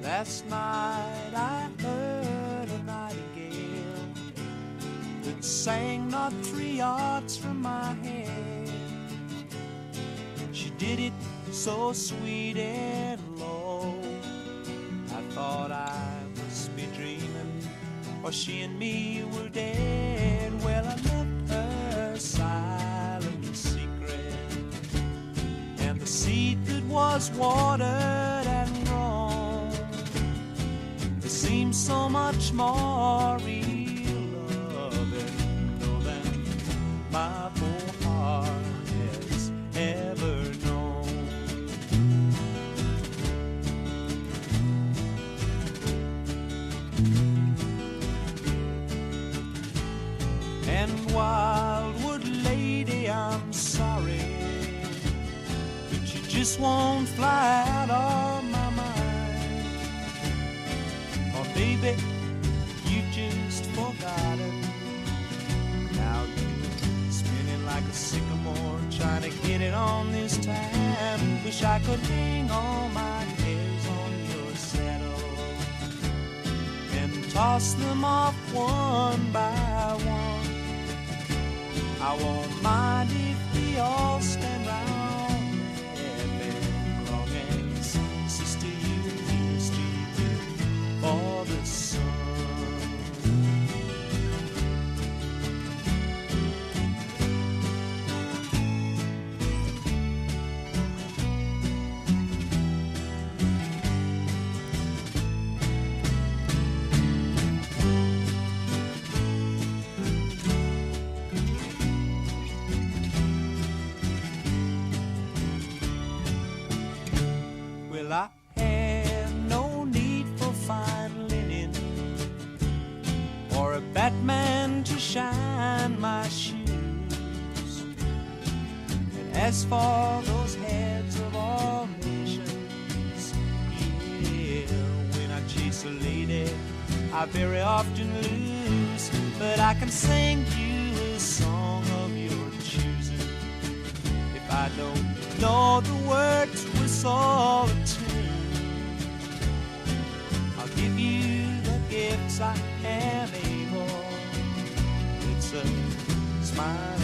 Last night I heard a nightingale that sang not 3 yards from my head. She did it so sweet and low, I thought I must be dreaming, or she and me were dead. Well, I left her silent secret, and the seed that was watered and grown, it seems so much more real loving than my poor heart has ever known. And wildwood lady, I'm sorry, but you just won't fly out of my mind. Or maybe you just forgotten. Now you're spinning like a sycamore, trying to get it on this time. Wish I could hang all my hairs on your saddle and toss them off one by one. I won't mind if we all stand round and long as sister you feel stupid for the sun. Well, I have no need for fine linen or a Batman to shine my shoes. And as for those heads of all nations, yeah, when I chase a lady, I very often lose. But I can sing you a song of your choosing. If I don't know the words, whistle a tune. I'll give you the gifts I am able. It's a smile